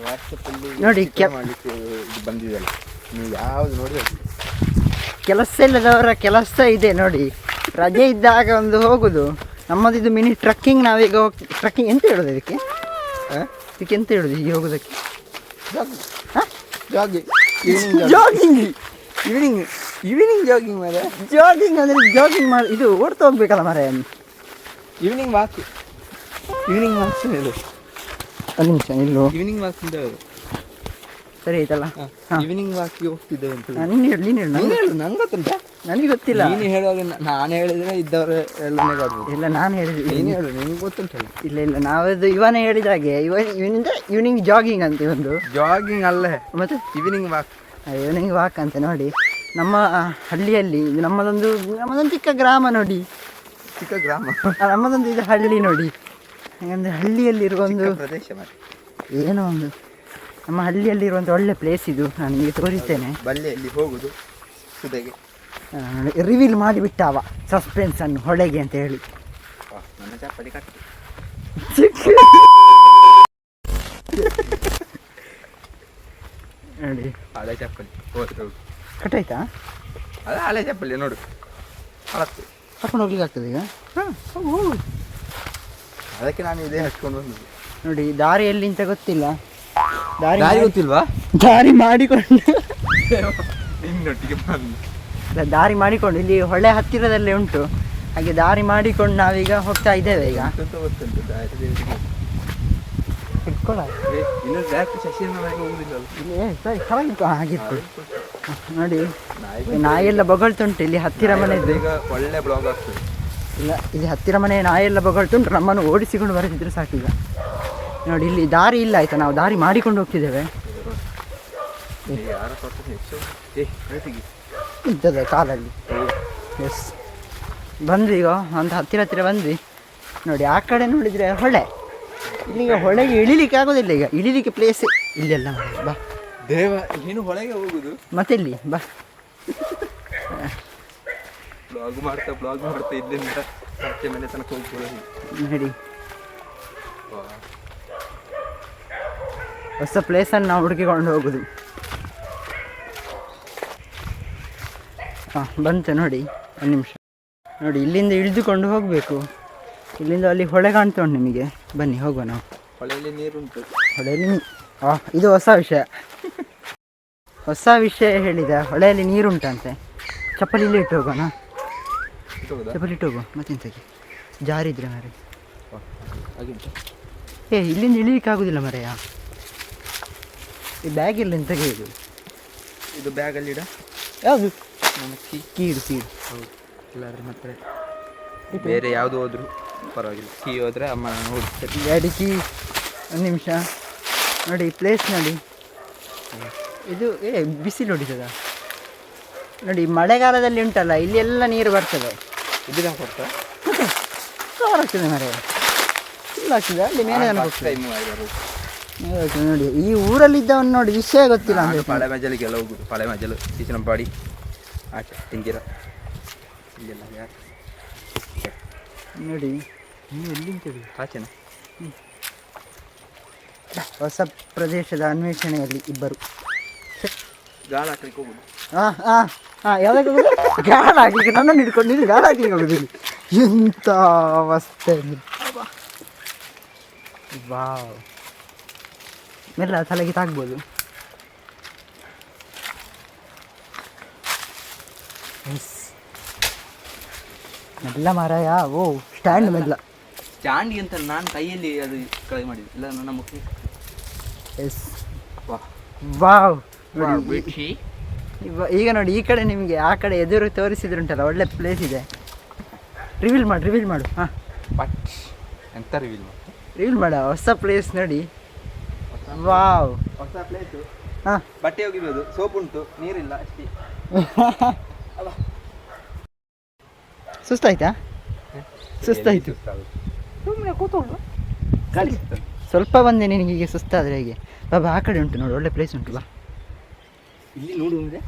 ವಾಟ್ಸಪ್ಪಲ್ಲಿ ನೋಡಿ ಮಾಡಲಿಕ್ಕೆ ಇದು ಬಂದಿದೆಯಲ್ಲ, ನೀವು ಯಾವುದು ನೋಡಿ ಕೆಲಸ ಇಲ್ಲದವರ ಕೆಲಸ ಇದೆ ನೋಡಿ. ರಜೆ ಇದ್ದಾಗ ಒಂದು ಹೋಗುದು. ನಮ್ಮದು ಇದು ಮಿನಿ ಟ್ರಕ್ಕಿಂಗ್. ನಾವೀಗ ಟ್ರಕ್ಕಿಂಗ್ ಎಂತ ಹೇಳೋದು ಇದಕ್ಕೆ? ಇದಕ್ಕೆ ಎಂತ ಹೇಳೋದು ಹೀಗೆ ಹೋಗೋದಕ್ಕೆ? ಜಾಗಿಂಗ್ ಜಾಗಿಂಗ್ ಈವ್ನಿಂಗ್ ಜಾಗಿಂಗ್ ಮೇಲೆ ಜಾಗಿಂಗ್ ಅಂದರೆ ಜಾಗಿಂಗ್ ಮಾಡಿ ಇದು ಓಡ್ತಾ ಹೋಗ್ಬೇಕಲ್ಲ ಮರ. ಈವ್ನಿಂಗ್ ವಾಕ್ ಹೇಳು. ಒಂದು ನಿಮಿಷ ನಿಲ್ಲು. ಈವ್ನಿಂಗ್ ವಾಕ್ ಸರಿ ಆಯ್ತಲ್ಲ. ಈವ್ನಿಂಗ್ ವಾಕ್ಗೆ ಹೋಗ್ತಿದ್ದೇವೆ ಅಂತ ನೀನು ಹೇಳು ನಂಗೆ ಗೊತ್ತುಂಟಾ? ನನಗೆ ಗೊತ್ತಿಲ್ಲ. ನೀನು ಹೇಳುವಾಗ ನಾನು ಹೇಳಿದ್ರೆ ಇದ್ದವರು ಎಲ್ಲನೇ ಕಾಡ್ಬೋದು. ಇಲ್ಲ ನಾನು ಹೇಳಿದ್ವಿ. ನೀನು ಹೇಳು, ನಿಮ್ಗೆ ಗೊತ್ತುಂಟಲ್ಲ. ಇಲ್ಲ ನಾವದು ಇವನೇ ಹೇಳಿದಾಗೆ ಇವನಿಂದ ಈವ್ನಿಂಗ್ ಜಾಗಿಂಗ್ ಅಂತ ಒಂದು ಜಾಗಿಂಗ್ ಅಲ್ಲೇ ಮತ್ತೆ ಈವ್ನಿಂಗ್ ವಾಕ್. ಈವ್ನಿಂಗ್ ವಾಕ್ ಅಂತ ನೋಡಿ. ನಮ್ಮ ಹಳ್ಳಿಯಲ್ಲಿ ನಮ್ಮದೊಂದು ಚಿಕ್ಕ ಗ್ರಾಮ ನೋಡಿ. ಚಿಕ್ಕ ಗ್ರಾಮ ನಮ್ಮದೊಂದು ಇದು ಹಳ್ಳಿ ನೋಡಿ. ಹಾಗಂದ್ರೆ ಹಳ್ಳಿಯಲ್ಲಿರುವ ಒಂದು ಪ್ರದೇಶ ಏನೋ ಒಂದು ನಮ್ಮ ಹಳ್ಳಿಯಲ್ಲಿರುವಂಥ ಒಳ್ಳೆ ಪ್ಲೇಸ್ ಇದು. ನಾನು ನಿಮಗೆ ತೋರಿಸ್ತೇನೆ. ಬಳ್ಳಿಯಲ್ಲಿ ಹೋಗುದು ಸುದೆಗೆ ರಿವೀಲ್ ಮಾಡಿಬಿಟ್ಟಾವ ಸಸ್ಪೆನ್ಸನ್ನು ಹೊಳೆಗೆ ಅಂತ ಹೇಳಿ. ನನ್ನ ಚಪ್ಪಲಿ ಕಟ್ಟು ನೋಡಿ ಹಳೆ ಚಪ್ಪಲಿ ಕಟ್ಟಾಯ್ತಾ? ಅದ ಹಳೆ ಚಪ್ಪಲಿ ನೋಡು, ಹಳತ್ತು ಕರ್ಕೊಂಡು ಹೋಗ್ಲಿಕ್ಕೆ ಆಗ್ತದೆ ಈಗ. ಹೋಗು. ಅದಕ್ಕೆ ನಾನು ಇದೇ ಹಚ್ಕೊಂಡು ಬಂದು ನೋಡಿ ದಾರಿ ಎಲ್ಲಿ ಅಂತ ಗೊತ್ತಿಲ್ಲ. ದಾರಿ ಗೊತ್ತಿಲ್ವಾ? ದಾರಿ ಮಾಡಿಕೊಂಡು ನಿನ್ನೊಟ್ಟಿಗೆ ಬಂದು ದಾರಿ ಮಾಡಿಕೊಂಡು ಇಲ್ಲಿ ಹೊಳೆ ಹತ್ತಿರದಲ್ಲೇ ಉಂಟು. ಹಾಗೆ ದಾರಿ ಮಾಡಿಕೊಂಡು ನಾವೀಗ ಹೋಗ್ತಾ ಇದ್ದೇವೆ. ಈಗ ಗೊತ್ತುಂಟು ಇನ್ನೊಂದು ಬ್ಯಾಕ್ ಶಶಿಯನ್ನವರೆಗೆ ಹೋಗುದಿಲ್ಲ. ಸರಿ ಹಾಗಿತ್ತು ನೋಡಿ. ನಾಯೆಲ್ಲ ಬೊಗಳ್ತುಂಟು ಇಲ್ಲಿ ಹತ್ತಿರ ಮನೆ. ಈಗ ಒಳ್ಳೆ ಬ್ಲಾಗ್ ಆಗ್ತದೆ. ಇಲ್ಲ ಇಲ್ಲಿ ಹತ್ತಿರ ಮನೆ ನಾಯೆಲ್ಲ ಬೊಗಳ್ತುಂಟು. ನಮ್ಮನ್ನು ಓಡಿಸಿಕೊಂಡು ಬರದಿದ್ರೆ ಸಾಕೀಗ. ನೋಡಿ ಇಲ್ಲಿ ದಾರಿ ಇಲ್ಲ ಆಯ್ತಾ, ನಾವು ದಾರಿ ಮಾಡಿಕೊಂಡು ಹೋಗ್ತಿದ್ದೇವೆ. ಇದ್ದದೆ ಕಾಲಲ್ಲಿ. ಎಸ್ ಬಂದ್ವಿ ಈಗ ಅಂತ ಹತ್ತಿರ ಬಂದ್ವಿ ನೋಡಿ. ಆ ಕಡೆ ನೋಡಿದರೆ ಹೊಳೆ. ಇಲ್ಲಿಗ ಹೊಳೆಗೆ ಇಳಿಲಿಕ್ಕೆ ಆಗೋದಿಲ್ಲ. ಈಗ ಇಳಿಲಿಕ್ಕೆ ಪ್ಲೇಸ್ ಇಲ್ಲೆಲ್ಲ. ಬಾ ದೇವ, ನೀನು ಹೊಳೆಗೆ ಹೋಗುದು ಮತ್ತೆ ಇಲ್ಲಿ ಬಾ. ಬ್ಲಾಗ್ ಮಾಡ್ತಾ ಇಲ್ಲಿಂದ ಮತ್ತೆ ಮನೆ ತನಕ ಹೋಗ್ಬೋದು ನೋಡಿ. ಹೊಸ ಪ್ಲೇಸನ್ನು ನಾವು ಹುಡುಕಿಕೊಂಡು ಹೋಗುದು. ಬಂತು ನೋಡಿ. ಒಂದು ನಿಮಿಷ ನೋಡಿ. ಇಲ್ಲಿಂದ ಇಳಿದುಕೊಂಡು ಹೋಗಬೇಕು. ಇಲ್ಲಿಂದ ಅಲ್ಲಿ ಹೊಳೆ ಕಾಣ್ತಾ ಉಂಟು ನಿಮಗೆ. ಬನ್ನಿ ಹೋಗುವ ನಾವು. ಹೊಳೆಯಲ್ಲಿ ನೀರುಂಟು. ಹೊಳೆಯಲ್ಲಿ ಇದು ಹೊಸ ವಿಷಯ ಹೇಳಿದ. ಹೊಳೆಯಲ್ಲಿ ನೀರುಂಟಂತೆ. ಚಪ್ಪಲಿ ಇಲ್ಲಿ ಇಟ್ಟು ಹೋಗೋಣ. ಚಪ್ಪಲಿ ಇಟ್ಟು ಹೋಗುವ ಮತ್ತೆಂತಕ್ಕೆ ಜಾರಿದ್ರೆ ಮರ. ಇಲ್ಲಿಂದ ಇಳಿಲಿಕ್ಕೆ ಆಗೋದಿಲ್ಲ ಮರೆಯ. ಈ ಬ್ಯಾಗ್ ಇಲ್ಲ ಎಂತ ಇದು. ಇದು ಬ್ಯಾಗಲ್ಲಿ ಇಡ. ಯಾವುದು? ನನ್ನ ಕೀಡು ಹೌದು. ಇಲ್ಲಾದ್ರೆ ಮತ್ತೆ ಬೇರೆ ಯಾವುದು ಹೋದ್ರು ಪರವಾಗಿಲ್ಲ. ಕೀ ಹೋದ್ರೆ ಅಮ್ಮ ಓಡಿಸ್ತಾರೆ. ಗಾಡಿ ಕೀ. ಒಂದು ನಿಮಿಷ ನೋಡಿ ಪ್ಲೇಸ್ ನೋಡಿ. ಇದು ಬಿಸಿಲು ಹೊಡಿತದ ನೋಡಿ. ಮಳೆಗಾಲದಲ್ಲಿ ಉಂಟಲ್ಲ ಇಲ್ಲಿ ಎಲ್ಲ ನೀರು ಬರ್ತದೆ. ಇದು ಕೊಡ್ತಾ ಕವರ್ ಆಗ್ತದೆ ಮರ. ಇಲ್ಲ ಆಗ್ತದೆ ಅಲ್ಲಿ ಮೇಲೆ ಹೋಗ್ತದೆ ನೋಡಿ. ಈ ಊರಲ್ಲಿದ್ದವನು ನೋಡಿ ವಿಷಯ ಗೊತ್ತಿಲ್ಲ ಅಂದರೆ ಪಳೆ ಮಜಲಿಗೆಲ್ಲ ಹೋಗುದು. ಪಳೆ ಮಜಲು ಚೀಚನಂಪಾಡಿ ಆಚೆ ತಿಂಗಿರ ಇಲ್ಲೆಲ್ಲ ಯಾರು ನೋಡಿ. ನೀವು ಎಲ್ಲಿಂತೇಳಿ ಆಚೆನ ಹೊಸ ಪ್ರದೇಶದ ಅನ್ವೇಷಣೆಯಲ್ಲಿ ಇಬ್ಬರು. ಗಾಳ ಹಾಕ್ಲಿಕ್ಕೆ ಹೋಗುದು. ಯಾವಾಗ ಗಾಳ ಹಾಕ್ಲಿಕ್ಕೆ ನನ್ನನ್ನು ಹಿಡ್ಕೊಂಡು ಗಾಳ ಹಾಕ್ಲಿಕ್ಕೆ ಹೋಗುದಿಲ್ಲ. ಎಂಥ ಅವಸ್ಥೆ. ವಾವ್, ಮೆಲ್ಲ ತಲೆಗೆ ತಾಗ್ಬೋದು. ಮೆಲ್ಲ ಮಾರಾಯ. ಓ ಸ್ಟ್ಯಾಂಡ್ ಮೆಲ್ಲ. ಸ್ಟ್ಯಾಂಡಿಗೆ ಅಂತ ನಾನು ಕೈಯಲ್ಲಿ ಅದು ಕೆಳಗೆ ಮಾಡಿದ್ದು ಇಲ್ಲ ನನ್ನ ಮುಖ. S wow. ಈಗ ನೋಡಿ ಈ ಕಡೆ ನಿಮಗೆ ಆ ಕಡೆ ಎದುರು ತೋರಿಸಿದ್ರುಂಟಲ್ಲ ಒಳ್ಳೆ ಪ್ಲೇಸ್ ಇದೆ. ರಿವೀಲ್ ಮಾಡು. ಹಾಂ ಬಟ್ ಎಂತ ರಿವೀಲ್ ಮಾಡ. ಹೊಸ ಪ್ಲೇಸ್ ನೋಡಿ. ವಾವ್, ಹೊಸ ಪ್ಲೇಸು. ಹಾಂ ಬಟ್ಟೆ ಒಗಿಬೋದು, ಸೋಪ್ ಉಂಟು, ನೀರಿಲ್ಲ ಅಷ್ಟೇ. ಸುಸ್ತಾಯ್ತಾ? ಸುಸ್ತಾಯ್ತು. ಸುಮ್ಮನೆ ಕೂತ್ಕೊಂಡು ಸ್ವಲ್ಪ ಬಂದೆ ನಿನಗೆ. ಹೀಗೆ ಸುಸ್ತಾದರೆ ಹೇಗೆ? ಬಾಬಾ ಆ ಕಡೆ ಉಂಟು ನೋಡಿ, ಒಳ್ಳೆ ಪ್ಲೇಸ್ ಉಂಟು. ಬಾ ಇಲ್ಲಿ ನೋಡುವುದೇ.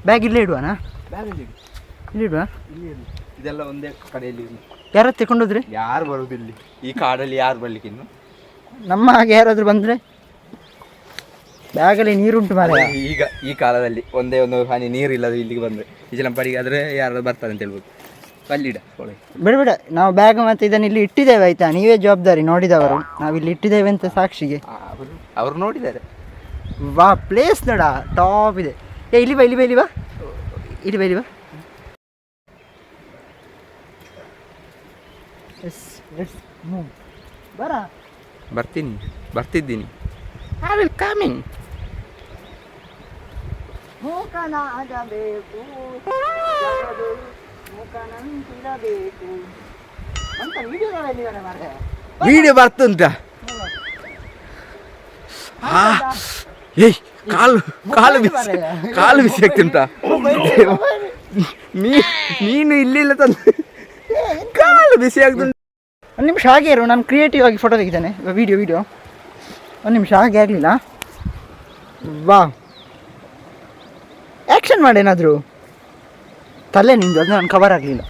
ಬ್ಯಾಗ್ ಇಲ್ಲೇ ಇಡುವಾನಾ? ಬ್ಯಾಗಲ್ಲಿ ಇಲ್ಲಿ ಇಡುವ. ಇದೆಲ್ಲ ಒಂದೇ ಕಡೆಯಲ್ಲಿ. ಯಾರು ತಗೊಂಡೋದ್ರೆ? ಯಾರು ಬರುವುದಿಲ್ಲ ಈ ಕಾಡಲ್ಲಿ. ಯಾರು ಬರ್ಲಿಕ್ಕೆ ಇನ್ನು ನಮ್ಮ ಹಾಗೆ ಯಾರಾದರೂ ಬಂದರೆ ಬ್ಯಾಗಲ್ಲಿ ನೀರುಂಟು ಮಾರ. ಈಗ ಈ ಕಾಲದಲ್ಲಿ ಒಂದೇ ಒಂದು ಹನಿ ನೀರು ಇಲ್ಲದು ಇಲ್ಲಿಗೆ ಬಂದರೆ ಈಜಲಂಪಾಡಿಗೆ ಆದರೆ ಯಾರು ಬರ್ತಾರೆ ಅಂತ ಹೇಳ್ಬೋದು. ಅಲ್ಲಿಡ ಬೇಡ ಬೇಡ, ನಾವು ಬ್ಯಾಗ್ ಮತ್ತು ಇದನ್ನು ಇಲ್ಲಿ ಇಟ್ಟಿದ್ದೇವೆ ಆಯಿತಾ, ನೀವೇ ಜವಾಬ್ದಾರಿ ನೋಡಿದವರು. ನಾವಿಲ್ಲಿ ಇಟ್ಟಿದ್ದೇವೆ ಅಂತ ಸಾಕ್ಷಿಗೆ. ಅವರು ನೋಡಿದ್ದಾರೆ. ವಾ ಪ್ಲೇಸ್ ನೋಡ ಟಾಪ್ ಇದೆ. ಇಲ್ಲಿ ಬಾ ಇಲ್ಲಿ ಬಾ ಇಲ್ಲಿ ಬಾ ಇಲ್ಲಿ ಬಾ ಇಲ್ಲಿ ಬಾ. ಬರ ಬರ್ತಿದ್ದೀನಿ. I will coming. ಮೂಕನಾಗಬೇಕು ಮೂಕನಂತಿರಬೇಕು ಅಂತ ವಿಡಿಯೋಗಳಲ್ಲಿ ಮಾರ್ರೆ. ವಿಡಿಯೋ ಬರ್ತುಂಟ. ಏಯ್ ಕಾಲು ಬಿಸಿ ಆಗ್ತುಂಟ. ನೀನು ಇಲ್ಲಿಲ್ಲ ತಂದು ಕಾಲು ಬಿಸಿ ಆಗ್ತುಂಟು. ಒಂದು ನಿಮಿಷ ಹಾಗೆ ಇರು, ನಾನು ಕ್ರಿಯೇಟಿವ್ ಆಗಿ ಫೋಟೋ ತೆಗಿದ್ದೇನೆ. ವಿಡಿಯೋ ಒಂದು ನಿಮಿಷ ಹಾಗೆ ಆಗಲಿಲ್ಲ. ವಾ ಆ್ಯಕ್ಷನ್ ಮಾಡೇನಾದರೂ ತಲೆ ನಿಂದು, ಅದು ನಾನು ಕವರ್ ಆಗಲಿಲ್ಲ.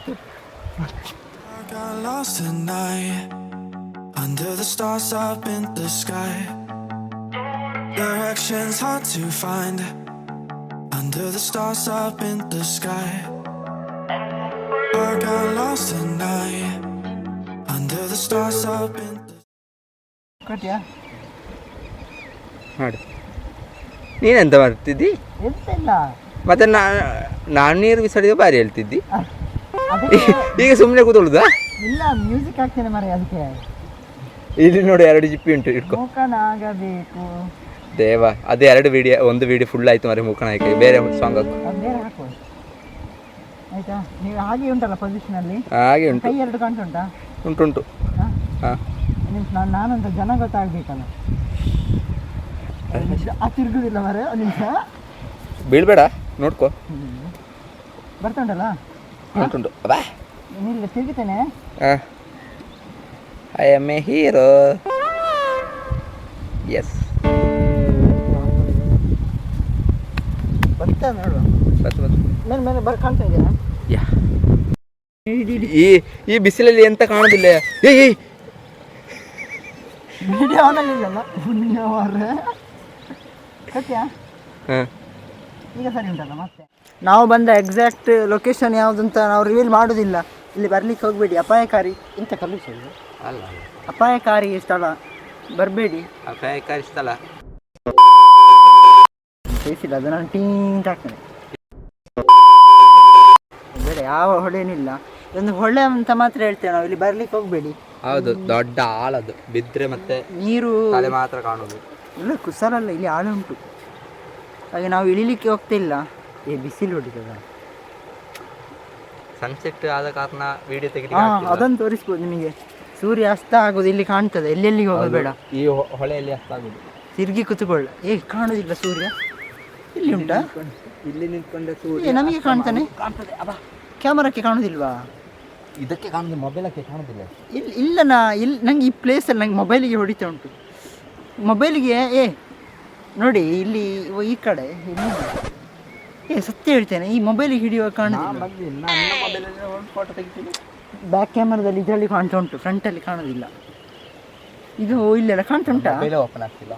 Under the stars up in the sky, directions hard to find. Under the stars up in the sky, I got lost tonight. Under the stars up in the ಕಟ್ಯಾ ಮಾಡು. ನೀನೆಂತ ಮಾಡ್ತಿದ್ದಿ? ಎಂತಿಲ್ಲ, ಮತ್ತೆ ನಾನು ನೀರು ಬಿಸಾಡಿದ ಬಾರಿ ಹೇಳ್ತಿದ್ದಿ. ಈಗ ಸುಮ್ಮನೆ ಕೂತ್ಕೊಳ್ಳುದಾ? ಇಲ್ಲ ಮ್ಯೂಸಿಕ್ ಹಾಕ್ತೇನೆ ಮರೆ ಅದಕ್ಕೆ. ಇಲ್ಲಿ ನೋಡಿ 2 ಜಿಪ್ಪಿ ಉಂಟು, ಇಟ್ಕೊ. ಮೂಕನಾಗಬೇಕು ದೇವ, ಅದೇ 2 ವಿಡಿಯೋ, ಒಂದು ವಿಡಿಯೋ ಫುಲ್ ಆಯ್ತು ಮರೆ ಮೂಕನಾಯ್ಕೆ. ಬೇರೆ ಸಾಂಗ್ ಹಾಕು. ಅದು ಬೇರೆ ಹಾಕುವ ಆಯ್ತಾ. ನೀವು ಹಾಗೆ ಉಂಟಲ್ಲ ಪೊಸಿಷನಲ್ಲಿ, ಹಾಗೆ ಉಂಟು. ಕೈ 2 ಕಾಣ್ತುಂಟಾ? ಉಂಟುಂಟು. ಹಾಂ ನಾನಂತ ಜನ ಗೊತ್ತಾಗಬೇಕಲ್ಲ. ತಿರುಗುದಿಲ್ಲ ಮರೆ, ಒಂದು ನಿಮಿಷ ಬೀಳ್ಬೇಡ, ನೋಡ್ಕೊ. ಬರ್ತುಂಟಲ್ಲ, ಉಂಟುಂಟು. ಬಾ ನೀರಿಗೆ ತಿರುಗುತ್ತೇನೆ. I am a hero. Yes ಬರ್ತಾ ನೋಡು. ಮೇಲೆ ಮೇಲೆ ಕಾಣ್ತಾ ಇದೆಯಾ? ಯಾ ಈ ಬಿಸಿಲಲ್ಲಿ ಎಂತ ಕಾಣೋದಿಲ್ಲ. ಏಯ್ ವಿಡಿಯೋ ಆನಲ್ಲಿಲ್ಲ ಪುಣ್ಯವಾರೆ. ಸತ್ಯ ಈಗ ಸರಿ ಉಂಟಲ್ಲ. ಮತ್ತೆ ನಾವು ಬಂದ ಎಕ್ಸಾಕ್ಟ್ ಲೊಕೇಶನ್ ಯಾವುದಂತ ನಾವು ರಿವೀಲ್ ಮಾಡೋದಿಲ್ಲ. ಇಲ್ಲಿ ಬರ್ಲಿಕ್ಕೆ ಹೋಗಬೇಡಿ, ಅಪಾಯಕಾರಿ. ಇಂಥ ಕಲ್ಲು ಅಲ್ಲ, ಅಪಾಯಕಾರಿ ಸ್ಥಳ, ಬರಬೇಡಿ. ಅಪಾಯಕಾರಿ ಸ್ಥಳ ಬೇಸಿಲ್ಲ, ಅದು ನಾನು ಟೀಂಟ್ ಹಾಕ್ತೇನೆ. ಬೇಡ, ಯಾವ ಹೊಳೆನಿಲ್ಲ. ಒಂದು ಹೊಳೆ ಅಂತ ಮಾತ್ರ ಹೇಳ್ತೇವೆ ನಾವು. ಇಲ್ಲಿ ಬರ್ಲಿಕ್ಕೆ ಹೋಗಬೇಡಿ. ಹೌದು, ದೊಡ್ಡ ಆಳದು, ಬಿದ್ದರೆ ಮತ್ತೆ ನೀರು ತಲೆ ಮಾತ್ರ ಕಾಣೋದು. ಇಲ್ಲ ಕುಸಲಲ್ಲ, ಇಲ್ಲಿ ಆಳ ಉಂಟು. ಹಾಗೆ ನಾವು ಇಳಿಲಿಕ್ಕೆ ಹೋಗ್ತಿಲ್ಲ. ಬಿಸಿಲು ಹೊಡಿತದ. ಸನ್ಸೆಟ್ ಆದ ಕಾರಣ ವಿಡಿಯೋ ತೆಗಿಲಿಕ್ಕೆ ಹಾಂ, ಅದನ್ನು ತೋರಿಸ್ಬೋದು ನಿಮಗೆ. ಸೂರ್ಯ ಅಸ್ತ ಆಗೋದು ಇಲ್ಲಿ ಕಾಣ್ತದೆ. ಎಲ್ಲೆಲ್ಲಿಗೆ ಹೋಗೋದು ಬೇಡ. ಈ ಹೊಳೆಯಲ್ಲಿ ಅಸ್ತ ಆಗೋದು. ತಿರುಗಿ ಕೂತ್ಕೊಳ್ಳ. ಕಾಣೋದಿಲ್ಲ ಸೂರ್ಯ. ಇಲ್ಲಿ ಉಂಟಾ? ಇಲ್ಲಿ ನಿಂತ್ಕೊಂಡೆ ಸೂರ್ಯ ನಮಗೆ ಕಾಣ್ತಾನೆ. ಕಾಣ್ತದೆ. ಅಬ್ಬಾ, ಕ್ಯಾಮರಾಕ್ಕೆ ಕಾಣೋದಿಲ್ವಾ? ಇದಕ್ಕೆ ಕಾಣೋದು, ಮೊಬೈಲಕ್ಕೆ ಕಾಣೋದಿಲ್ಲ. ಇಲ್ಲ ನಂಗೆ ಈ ಪ್ಲೇಸಲ್ಲಿ ನಂಗೆ ಮೊಬೈಲಿಗೆ ಹೊಡಿತಾ ಉಂಟು. ಮೊಬೈಲಿಗೆ ನೋಡಿ ಇಲ್ಲಿ ಈ ಕಡೆ ಸತ್ಯ ಹೇಳ್ತೇನೆ, ಈ ಮೊಬೈಲಿಗೆ ಹಿಡಿಯುವ ಕಾಣೋದಿಲ್ಲ. ಫೋಟೋ ತೆಗಿತೀನಿ. ಬ್ಯಾಕ್ ಕ್ಯಾಮರಾದಲ್ಲಿ ಇದರಲ್ಲಿ ಕಾಣ್ತಾ ಉಂಟು, ಫ್ರಂಟಲ್ಲಿ ಕಾಣೋದಿಲ್ಲ. ಇದು ಇಲ್ಲೆಲ್ಲ ಕಾಣ್ತಾ ಉಂಟಾ? ಓಪನ್ ಆಗ್ತಿಲ್ಲ.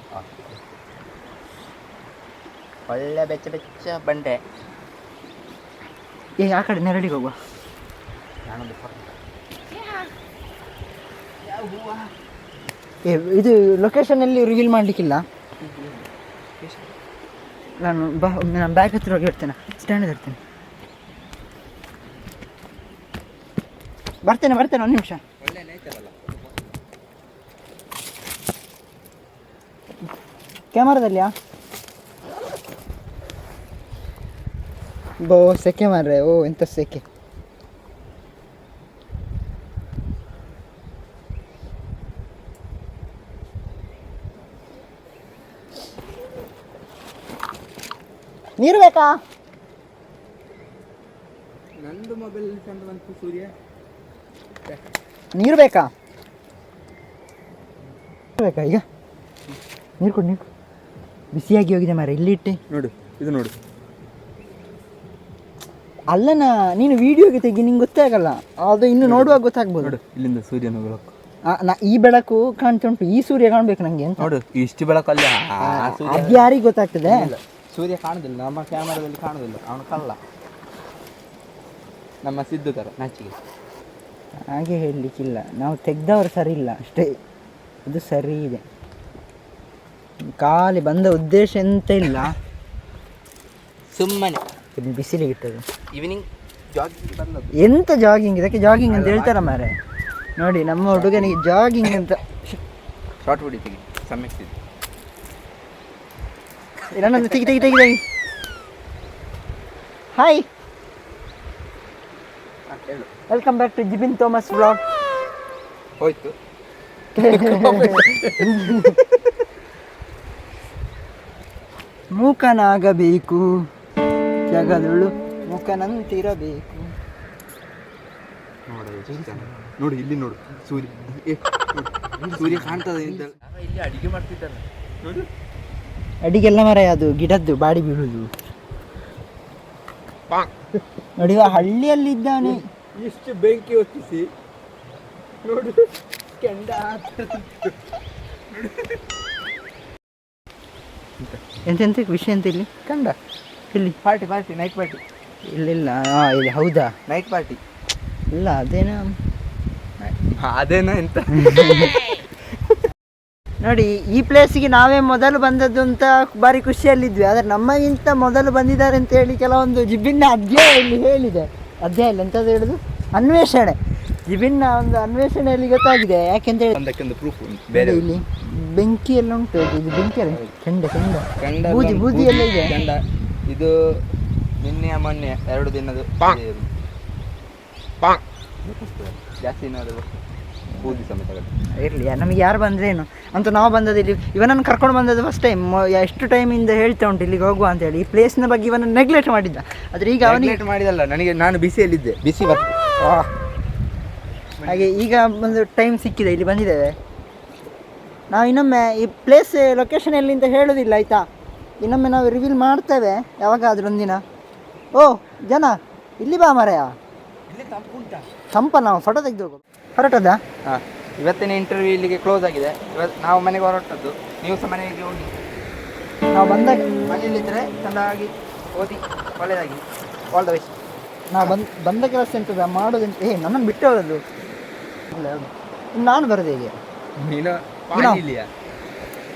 ಒಳ್ಳೆ ಬೆಚ್ಚ ಬೆಚ್ಚ ಬಂಡೆ. ಆ ಕಡೆ ನೆರಳಿಗೆ ಹೋಗುವ. ಇದು ಲೊಕೇಶನಲ್ಲಿ ರಿವೀಲ್ ಮಾಡಲಿಕ್ಕಿಲ್ಲ. ನಾನು ಬ್ಯಾಗ್ ಹತ್ತಿರ ಹೋಗಿ ಇಡ್ತೇನೆ, ಸ್ಟ್ಯಾಂಡ್ ಇರ್ತೇನೆ. ಬರ್ತೇನೆ 1 ನಿಮಿಷ. ಕ್ಯಾಮರಾದಲ್ಲಿಯಾ? ಬೋ ಸೆಕೆ ಮಾರ್ರೆ. ಓ ಎಂತ ಸೆಕೆ. ನೀರು ಬೇಕಾ? ನಂದು ಮೊಬೈಲ್ ಚಂದ ಬಂತು ಸೂರ್ಯ. ನೀರು ಬೇಕಾ? ಬೇಕಾ ಈಗ? ನೀರು ಕೊಡು, ನೀರು ಬಿಸಿಯಾಗಿ ಹೋಗಿದೆ ಮಾರ. ಇಲ್ಲಿಟ್ಟೆ ನೋಡು, ಇದು ನೋಡು. ಅಲ್ಲನಾ, ನೀನು ವಿಡಿಯೋಗೆ ತೆಗಿ, ನಿಂಗೆ ಗೊತ್ತೇ ಆಗಲ್ಲ. ಅದು ಇನ್ನು ನೋಡುವಾಗ ಗೊತ್ತಾಗ್ಬೋದು. ನೋಡು, ಇಲ್ಲಿಂದ ಸೂರ್ಯನ ಹೋಗಬೇಕು. ಈ ಬೆಳಕು ಕಾಣ್ತುಂಟು, ಈ ಸೂರ್ಯ ಕಾಣ್ಬೇಕು ನಂಗೆ ಅಂತ. ನೋಡು ಇಷ್ಟು ಬೆಳಕಲ್ಲಿ ಅದು ಯಾರಿಗೆ ಗೊತ್ತಾಗ್ತದೆ? ಸೂರ್ಯ ಕಾಣುದಿಲ್ಲ, ನಮ್ಮ ಕ್ಯಾಮರಾದಲ್ಲಿ ಕಾಣುದಿಲ್ಲ. ಅವನು ಕಳ್ಳ, ನಮ್ಮ ಸಿದ್ದು ಥರ ನಾಚಿಗೆ. ಹಾಗೆ ಹೇಳಲಿಕ್ಕಿಲ್ಲ, ನಾವು ತೆಗ್ದವರು ಸರಿ ಇಲ್ಲ ಅಷ್ಟೇ, ಅದು ಸರಿ ಇದೆ. ಖಾಲಿ ಬಂದ ಉದ್ದೇಶ ಎಂತ ಇಲ್ಲ, ಸುಮ್ಮನೆ ಬಿಸಿಲಿಗಿಟ್ಟದು. ಈವ್ನಿಂಗ್ ಜಾಗಿಂಗ್ ಬಂದದ್ದು. ಎಂತ ಜಾಗಿಂಗ್? ಇದಕ್ಕೆ ಜಾಗಿಂಗ್ ಅಂತ ಹೇಳ್ತಾರ ಮಾರೆ. ನೋಡಿ ನಮ್ಮ ಹುಡುಗನಿಗೆ ಜಾಗಿಂಗ್ ಅಂತ ಶಾರ್ಟ್ ಹೊಡಿತೀವಿ ಸಮೀಕ್ಷೆ. ನನ್ನೊಂದು ತೆಗಿ ತೆಗಿ ತೆಗಿ ತೆಗಿ. Hi, welcome back to Jibin Thomas vlog. ಹೋಯ್ತು. ಮೂಕನಾಗಬೇಕು ಜಗದಳು ಮೂಕನಂತಿರಬೇಕು. ನೋಡಿ ಇಲ್ಲಿ ನೋಡು ಸೂರ್ಯ, ಸೂರ್ಯ ಕಾಣ್ತದೆ. ಇಲ್ಲಿ ಅಡಿಗೆ ಮಾಡ್ತಿದ್ದಾರೆ ನೋಡು. ಅಡಿಗೆಲ್ಲ ಮರ ಅದು ಗಿಡದ್ದು ಬಾಡಿ ಬೀಳುದು. ನೋಡಿ ಹಳ್ಳಿಯಲ್ಲಿದ್ದಾನೆ, ಇಷ್ಟು ಬೆಂಕಿ ಹೊತ್ತಿಸಿ ನೋಡು ಕೆಂಡ. ಎಂತೆಂತ ವಿಷಯ ಅಂತ ಇಲ್ಲಿ ಕಂಡ. ಇಲ್ಲಿ ಪಾರ್ಟಿ ನೈಟ್ ಪಾರ್ಟಿ. ಇಲ್ಲಿಲ್ಲ, ಇಲ್ಲಿ ಹೌದಾ ನೈಟ್ ಪಾರ್ಟಿ ಇಲ್ಲ ಅದೇನಾ ಎಂತ. ನೋಡಿ ಈ ಪ್ಲೇಸಿಗೆ ನಾವೇ ಮೊದಲು ಬಂದದ್ದು ಅಂತ ಭಾರಿ ಖುಷಿಯಲ್ಲಿದ್ವಿ, ಆದರೆ ನಮ್ಮಗಿಂತ ಮೊದಲು ಬಂದಿದ್ದಾರೆ ಅಂತ ಹೇಳಿ ಕೆಲವೊಂದು ಜಿಬಿನ್ನ ಅಧ್ಯಾಯ ಇಲ್ಲಿ ಹೇಳಿದೆ. ಅಧ್ಯಾಯ ಇಲ್ಲ ಎಂಥದ್ದು ಹೇಳುದು, ಅನ್ವೇಷಣೆ. ಜಿಬಿನ್ನ ಒಂದು ಅನ್ವೇಷಣೆಯಲ್ಲಿ ಗೊತ್ತಾಗಿದೆ. ಯಾಕೆಂತ ಹೇಳಿ ಪ್ರೂಫ್ ಬೇರೆ ಇಲ್ಲಿ ಬೆಂಕಿ ಎಲ್ಲ ಉಂಟು, ಇದು ಬೆಂಕಿ ಅಲ್ಲ, ಕೆಂಡ ಬೂದಿ ಎಲ್ಲ ಇದೆ. ಕೆಂಡ ಇದು ನಿನ್ನೆ ಮೊನ್ನೆ 2 ದಿನದ ಜಾಸ್ತಿ ಬೂದಿ ಸಮೇತ ಇರಲಿ, ನಮಗೆ ಯಾರು ಬಂದ್ರೇನು ಅಂತ. ನಾವು ಬಂದದ್ದು ಇಲ್ಲಿ, ಇವನನ್ನು ಕರ್ಕೊಂಡು ಬಂದದ್ದು ಫಸ್ಟ್ ಟೈಮ್. ಎಷ್ಟು ಟೈಮಿಂದ ಹೇಳ್ತಾ ಉಂಟು ಇಲ್ಲಿಗೆ ಹೋಗುವ ಅಂತೇಳಿ. ಈ ಪ್ಲೇಸ್ನ ಬಗ್ಗೆ ಇವನನ್ನು ನೆಗ್ಲೆಕ್ಟ್ ಮಾಡಿದ್ದ, ಆದರೆ ಈಗ ಅವನಿಗೆ ಮಾಡಿದಲ್ಲ, ನಾನು ಬಿಸಿಯಲ್ಲಿದ್ದೆ, ಬಿಸಿ ಹಾಗೆ ಈಗ ಒಂದು ಟೈಮ್ ಸಿಕ್ಕಿದೆ, ಇಲ್ಲಿ ಬಂದಿದ್ದೇವೆ ನಾವು. ಇನ್ನೊಮ್ಮೆ ಈ ಪ್ಲೇಸ್ ಲೊಕೇಶನ್ ಎಲ್ಲಿ ಅಂತ ಹೇಳೋದಿಲ್ಲ ಆಯಿತಾ, ಇನ್ನೊಮ್ಮೆ ನಾವು ರಿವೀಲ್ ಮಾಡ್ತೇವೆ ಯಾವಾಗಾದ್ರೂ ಒಂದಿನ. ಓ ಜನ ಇಲ್ಲಿ ಬಾ ಮರೆಯ, ತಂಪ, ನಾವು ಫೋಟೋ ತೆಗೆದು ಹೊರಟದ. ಹಾಂ, ಇವತ್ತಿನ ಇಂಟರ್ವ್ಯೂ ಇಲ್ಲಿಗೆ ಕ್ಲೋಸ್ ಆಗಿದೆ. ಇವತ್ತು ನಾವು ಮನೆಗೆ ಹೊರಟದ್ದು, ನೀವು ಸಹ ಮನೆಗೆ ಹೋಗಿ. ನಾವು ಬಂದಾಗ ಮನೆಯಲ್ಲಿದ್ದರೆ ಚೆಂದಾಗಿ ಓದಿ, ಒಳ್ಳೆಯದಾಗಿ. All the best. ನಾವು ಬಂದ ಕೆಲಸ ಎಂತದ ಮಾಡೋದಂತ. ನನ್ನನ್ನು ಬಿಟ್ಟು ಹೋದದ್ದು ಇಲ್ಲ, ನಾನು ಬರೋದು ಹೇಗೆ? ನೀನು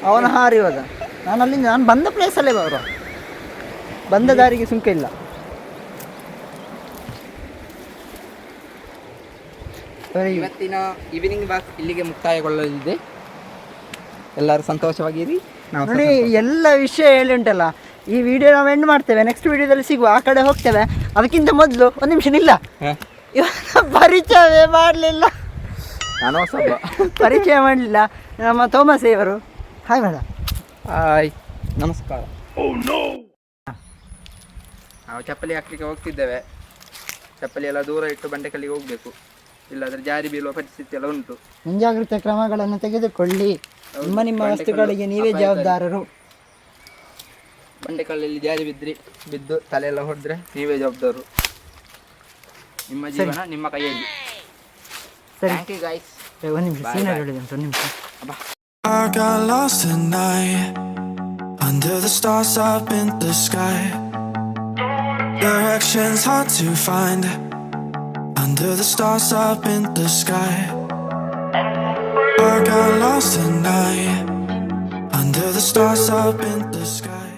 ಅವನ ಹಾರಿ ಹೋದ, ನಾನು ಅಲ್ಲಿಂದ ನಾನು ಬಂದ ಪ್ಲೇಸಲ್ಲೇ ಬರೋ, ಬಂದ ದಾರಿಗೆ ಸುಂಕ ಇಲ್ಲ. ಇವತ್ತಿನ ಈವ್ನಿಂಗ್ ವಾಕ್ ಇಲ್ಲಿಗೆ ಮುಕ್ತಾಯಗೊಳ್ಳಲಿದೆ. ಎಲ್ಲರೂ ಸಂತೋಷವಾಗಿರಿ. ನೋಡಿ ಎಲ್ಲ ವಿಷಯ ಹೇಳಿ ಉಂಟಲ್ಲ, ಈ ವಿಡಿಯೋ ನಾವು ಎಂಡ್ ಮಾಡ್ತೇವೆ, ನೆಕ್ಸ್ಟ್ ವಿಡಿಯೋದಲ್ಲಿ ಸಿಗುವ, ಆ ಕಡೆ ಹೋಗ್ತೇವೆ. ಅದಕ್ಕಿಂತ ಮೊದಲು ಒಂದು ನಿಮಿಷ ಇಲ್ಲ, ಇವನ ಪರಿಚಯವೇ ಮಾಡಲಿಲ್ಲ. ನಾನು ಹೊಸ ಪರಿಚಯ ಮಾಡಲಿಲ್ಲ ನಮ್ಮ ಥೋಮಸ್ ಇವರು. Hi madam. ಹಾಯ್, ನಮಸ್ಕಾರ. ನಾವು ಚಪ್ಪಲಿ ಹಾಕ್ಲಿಕ್ಕೆ ಹೋಗ್ತಿದ್ದೇವೆ. ಚಪ್ಪಲಿ ಎಲ್ಲ ದೂರ ಇಟ್ಟು ಬಂಡೆಕಲ್ಲಿಗೆ ಹೋಗಬೇಕು, ಇಲ್ಲಾಂದರೆ ಜಾರಿ ಬೀಳುವ ಪರಿಸ್ಥಿತಿ ಎಲ್ಲ ಉಂಟು. ಮುಂಜಾಗ್ರತಾ ಕ್ರಮಗಳನ್ನು ತೆಗೆದುಕೊಳ್ಳಿ. ನಿಮ್ಮ ವಸ್ತುಗಳಿಗೆ ನೀವೇ ಜವಾಬ್ದಾರರು. ಬಂಡೆಕಲ್ಲಲ್ಲಿ ಜಾರಿ ಬಿದ್ದು ತಲೆ ಎಲ್ಲ ಹೊಡೆದ್ರೆ ನೀವೇ ಜವಾಬ್ದಾರರು. ನಿಮ್ಮ ಜೀವನ ನಿಮ್ಮ ಕೈಯಲ್ಲಿ. ಸರಿ, ಥ್ಯಾಂಕ್ ಯು ಗೈಸ್. ಒಂದು ನಿಮಿಷ ಸೀನರಿ ಹೇಳಿದೆ, ಒಂದು ನಿಮಿಷ. I got lost at night under the stars up in the sky. Directions hard to find under the stars up in the sky. I got lost at night under the stars up in the sky.